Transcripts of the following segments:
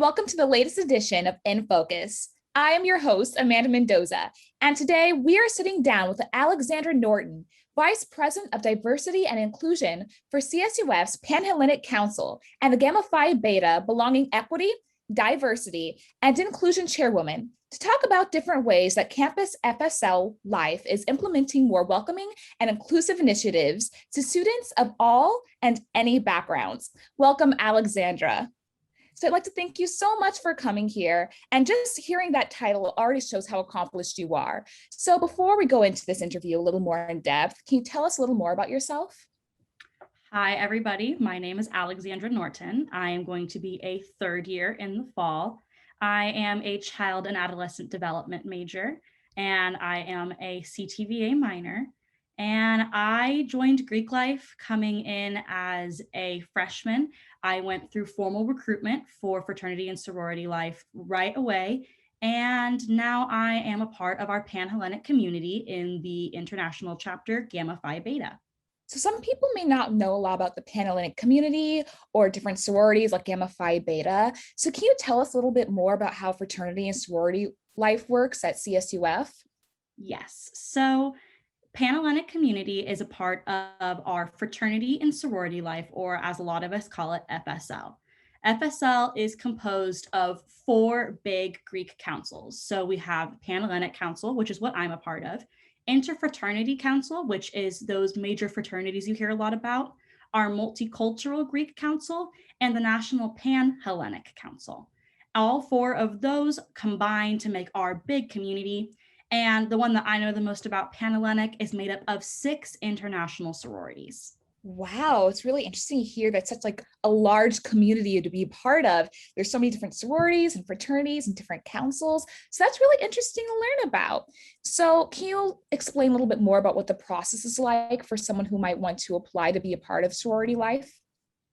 welcome to the latest edition of In Focus. I am your host, Amanda Mendoza, and today we are sitting down with Alexandra Norton, Vice President of Diversity and Inclusion for CSUF's Panhellenic Council and the Gamma Phi Beta Belonging Equity, Diversity, and Inclusion Chairwoman, to talk about different ways that campus FSL life is implementing more welcoming and inclusive initiatives to students of all and any backgrounds. Welcome, Alexandra. So I'd like to thank you so much for coming here, and just hearing that title already shows how accomplished you are. So before we go into this interview a little more in depth, can you tell us a little more about yourself? Hi, everybody. My name is Alexandra Norton. I am going to be a third year in the fall. I am a child and adolescent development major, and I am a CTVA minor. And I joined Greek Life coming in as a freshman. I went through formal recruitment for Fraternity and Sorority Life right away. And now I am a part of our Panhellenic Community in the international chapter Gamma Phi Beta. So some people may not know a lot about the Panhellenic Community or different sororities like Gamma Phi Beta. So can you tell us a little bit more about how fraternity and sorority life works at CSUF? Yes. So Panhellenic Community is a part of our Fraternity and Sorority Life, or as a lot of us call it, FSL. FSL is composed of four big Greek councils. So we have Panhellenic Council, which is what I'm a part of, Interfraternity Council, which is those major fraternities you hear a lot about, our Multicultural Greek Council, and the National Panhellenic Council. All four of those combine to make our big community. And the one that I know the most about, Panhellenic, is made up of 6 international sororities. Wow, it's really interesting to hear that such like a large community to be part of. There's so many different sororities and fraternities and different councils. So that's really interesting to learn about. So can you explain a little bit more about what the process is like for someone who might want to apply to be a part of sorority life?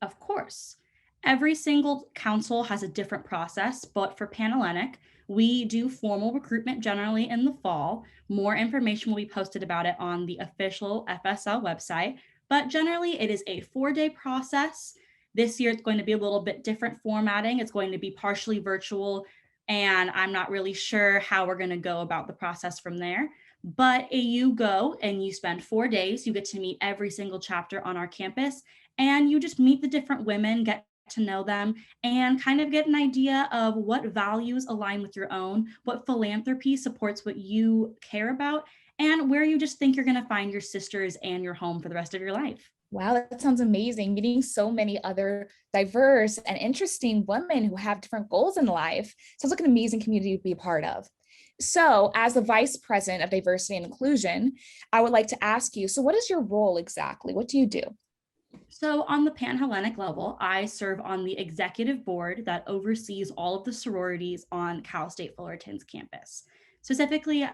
Of course. Every single council has a different process, but for Panhellenic, we do formal recruitment generally in the fall. More information will be posted about it on the official FSL website. But generally, it is a 4-day process. This year, it's going to be a little bit different formatting. It's going to be partially virtual, and I'm not really sure how we're going to go about the process from there. But you go and you spend 4 days. You get to meet every single chapter on our campus, and you just meet the different women, get to know them, and kind of get an idea of what values align with your own, what philanthropy supports what you care about, and where you just think you're going to find your sisters and your home for the rest of your life. Wow, that sounds amazing. Meeting so many other diverse and interesting women who have different goals in life. Sounds like an amazing community to be a part of. So as the Vice President of Diversity and Inclusion, I would like to ask you, so what is your role exactly? What do you do? So on the Panhellenic level, I serve on the executive board that oversees all of the sororities on Cal State Fullerton's campus. Specifically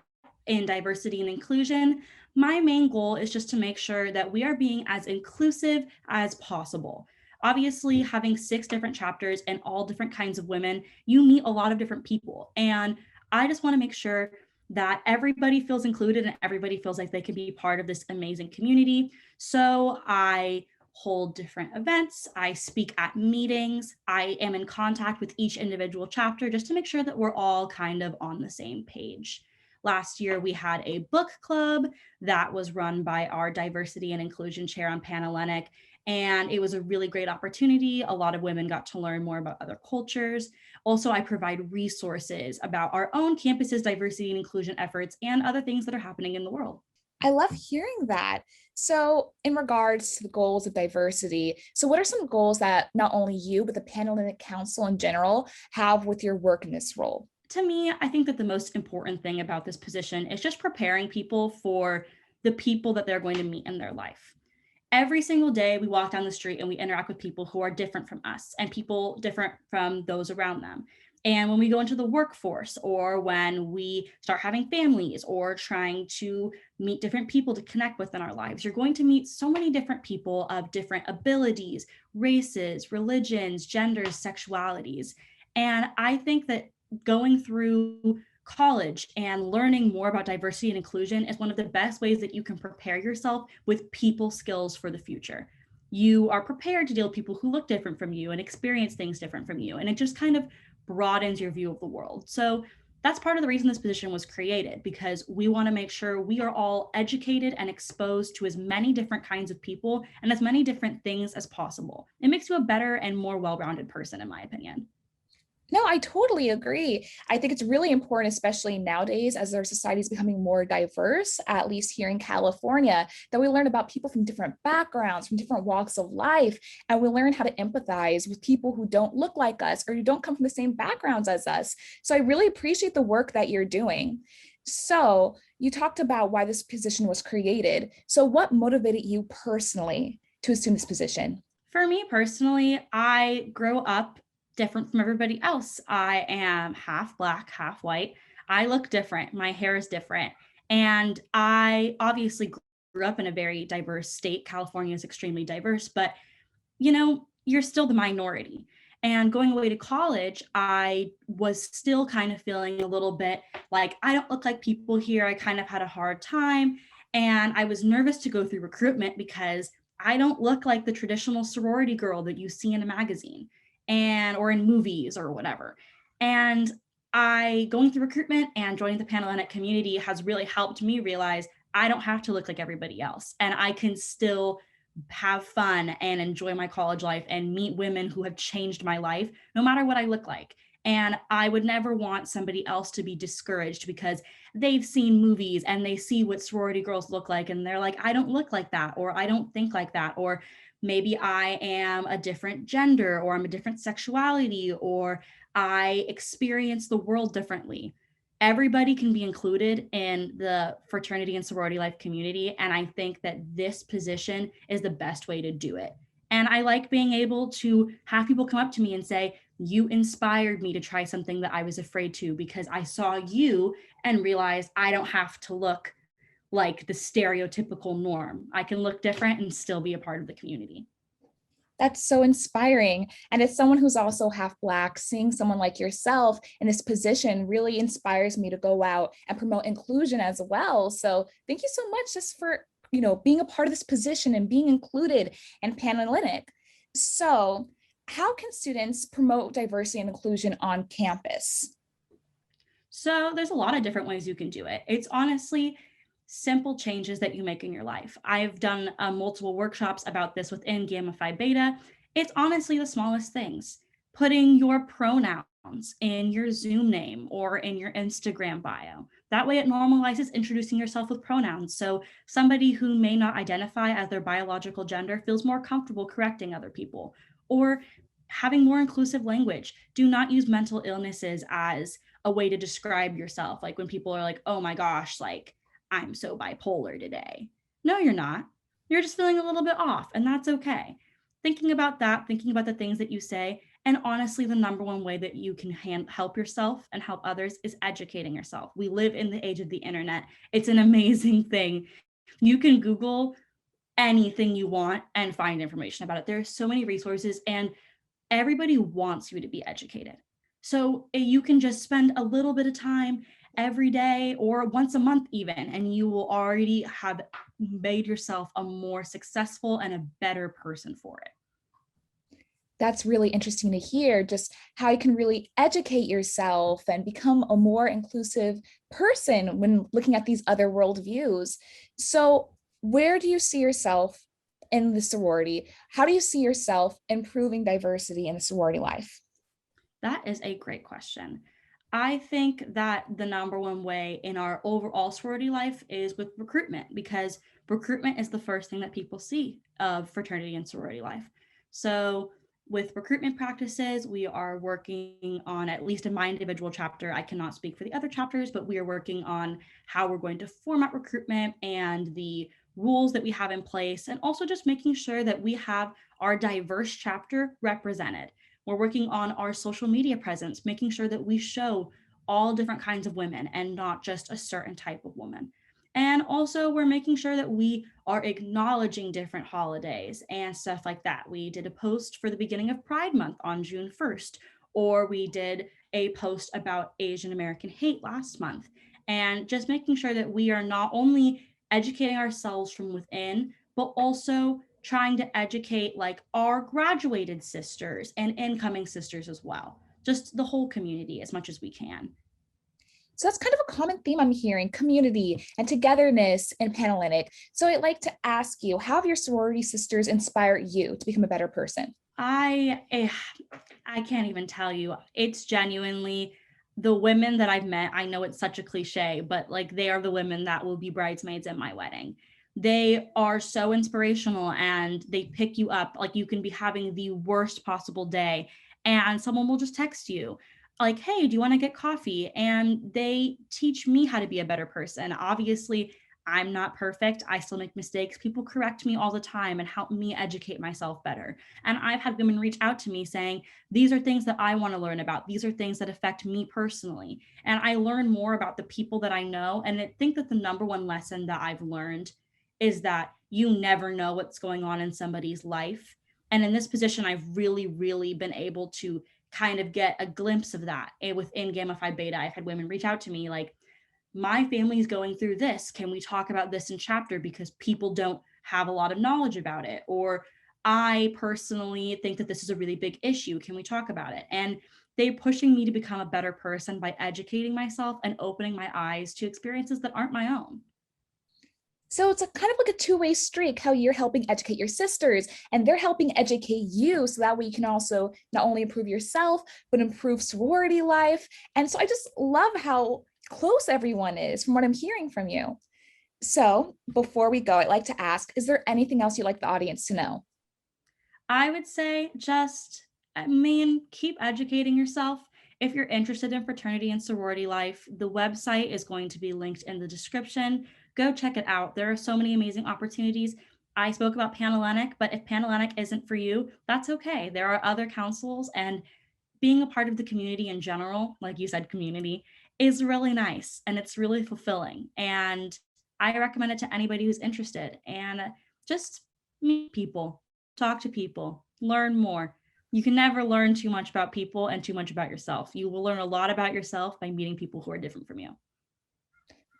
in diversity and inclusion, my main goal is just to make sure that we are being as inclusive as possible. Obviously, having 6 different chapters and all different kinds of women, you meet a lot of different people. And I just want to make sure that everybody feels included and everybody feels like they can be part of this amazing community. So I hold different events, I speak at meetings, I am in contact with each individual chapter just to make sure that we're all kind of on the same page. Last year, we had a book club that was run by our diversity and inclusion chair on Panhellenic, and it was a really great opportunity. A lot of women got to learn more about other cultures. Also, I provide resources about our own campus's diversity and inclusion efforts and other things that are happening in the world. I love hearing that. So in regards to the goals of diversity, so what are some goals that not only you, but the Panhellenic Council in general have with your work in this role? To me, I think that the most important thing about this position is just preparing people for the people that they're going to meet in their life. Every single day we walk down the street and we interact with people who are different from us and people different from those around them. And when we go into the workforce, or when we start having families or trying to meet different people to connect with in our lives, you're going to meet so many different people of different abilities, races, religions, genders, sexualities. And I think that going through college and learning more about diversity and inclusion is one of the best ways that you can prepare yourself with people skills for the future. You are prepared to deal with people who look different from you and experience things different from you. And it just kind of broadens your view of the world. So that's part of the reason this position was created, because we want to make sure we are all educated and exposed to as many different kinds of people and as many different things as possible. It makes you a better and more well-rounded person, in my opinion. No, I totally agree. I think it's really important, especially nowadays, as our society is becoming more diverse, at least here in California, that we learn about people from different backgrounds, from different walks of life, and we learn how to empathize with people who don't look like us or who don't come from the same backgrounds as us. So I really appreciate the work that you're doing. So you talked about why this position was created. So what motivated you personally to assume this position? For me personally, I grow up different from everybody else. I am half Black, half white. I look different. My hair is different. And I obviously grew up in a very diverse state. California is extremely diverse, but you're still the minority. And going away to college, I was still kind of feeling a little bit like I don't look like people here. I kind of had a hard time. And I was nervous to go through recruitment because I don't look like the traditional sorority girl that you see in a magazine and or in movies or whatever. And I going through recruitment and joining the Panhellenic community has really helped me realize I don't have to look like everybody else, and I can still have fun and enjoy my college life and meet women who have changed my life, no matter what I look like. And I would never want somebody else to be discouraged because they've seen movies and they see what sorority girls look like. And they're like, I don't look like that, or I don't think like that, or maybe I am a different gender, or I'm a different sexuality, or I experience the world differently. Everybody can be included in the fraternity and sorority life community. And I think that this position is the best way to do it. And I like being able to have people come up to me and say, you inspired me to try something that I was afraid to because I saw you and realized I don't have to look like the stereotypical norm. I can look different and still be a part of the community. That's so inspiring. And as someone who's also half Black, seeing someone like yourself in this position really inspires me to go out and promote inclusion as well. So thank you so much just for, being a part of this position and being included in Panhellenic. So how can students promote diversity and inclusion on campus? So there's a lot of different ways you can do it. It's honestly simple changes that you make in your life. I've done multiple workshops about this within Gamma Phi Beta. It's honestly the smallest things. Putting your pronouns in your Zoom name or in your Instagram bio. That way it normalizes introducing yourself with pronouns. So somebody who may not identify as their biological gender feels more comfortable correcting other people. Or having more inclusive language. Do not use mental illnesses as a way to describe yourself. Like when people are like, oh my gosh, like I'm so bipolar today. No, you're not. You're just feeling a little bit off, and that's okay. Thinking about that, thinking about the things that you say, and honestly, the number one way that you can help yourself and help others is educating yourself. We live in the age of the internet. It's an amazing thing. You can Google anything you want and find information about it. There are so many resources, and everybody wants you to be educated. So you can just spend a little bit of time every day or once a month even, and you will already have made yourself a more successful and a better person for it. That's really interesting to hear, just how you can really educate yourself and become a more inclusive person when looking at these other worldviews. So where do you see yourself in the sorority? How do you see yourself improving diversity in the sorority life? That is a great question. I think that the number one way in our overall sorority life is with recruitment, because recruitment is the first thing that people see of fraternity and sorority life. So with recruitment practices, we are working on, at least in my individual chapter, I cannot speak for the other chapters, but we are working on how we're going to format recruitment and the rules that we have in place, and also just making sure that we have our diverse chapter represented. We're working on our social media presence, making sure that we show all different kinds of women and not just a certain type of woman. And also, we're making sure that we are acknowledging different holidays and stuff like that. We did a post for the beginning of Pride Month on June 1st, or we did a post about Asian American hate last month. And just making sure that we are not only educating ourselves from within, but also trying to educate like our graduated sisters and incoming sisters as well. just the whole community as much as we can. So that's kind of a common theme I'm hearing, community and togetherness in Panhellenic. So I'd like to ask you, how have your sorority sisters inspired you to become a better person? I can't even tell you. It's genuinely the women that I've met. I know it's such a cliche, but like they are the women that will be bridesmaids at my wedding. They are so inspirational and they pick you up. Like you can be having the worst possible day and someone will just text you like, hey, do you want to get coffee? And they teach me how to be a better person. Obviously, I'm not perfect. I still make mistakes. People correct me all the time and help me educate myself better. And I've had women reach out to me saying, these are things that I want to learn about. These are things that affect me personally. And I learn more about the people that I know. And I think that the number one lesson that I've learned is that you never know what's going on in somebody's life. And in this position, I've really, really been able to kind of get a glimpse of that. And within Gamified Beta, I've had women reach out to me like, my family's going through this. Can we talk about this in chapter? Because people don't have a lot of knowledge about it. Or I personally think that this is a really big issue. Can we talk about it? And they're pushing me to become a better person by educating myself and opening my eyes to experiences that aren't my own. So it's a kind of like a two-way streak, how you're helping educate your sisters and they're helping educate you. So that way you can also not only improve yourself, but improve sorority life. And so I just love how close everyone is from what I'm hearing from you. So before we go, I'd like to ask, is there anything else you'd like the audience to know? I would say keep educating yourself. If you're interested in fraternity and sorority life, the website is going to be linked in the description. Go check it out. There are so many amazing opportunities. I spoke about Panhellenic, but if Panhellenic isn't for you, that's okay. There are other councils, and being a part of the community in general, like you said, community, is really nice and it's really fulfilling. And I recommend it to anybody who's interested. And just meet people, talk to people, learn more. You can never learn too much about people and too much about yourself. You will learn a lot about yourself by meeting people who are different from you.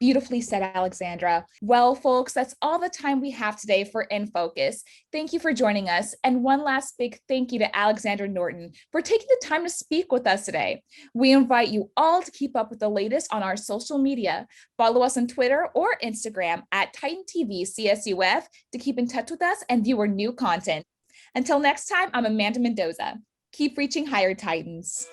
Beautifully said, Alexandra. Well, folks, that's all the time we have today for In Focus. Thank you for joining us. And one last big thank you to Alexandra Norton for taking the time to speak with us today. We invite you all to keep up with the latest on our social media. Follow us on Twitter or Instagram at Titan TV CSUF to keep in touch with us and view our new content. Until next time, I'm Amanda Mendoza. Keep reaching higher, Titans.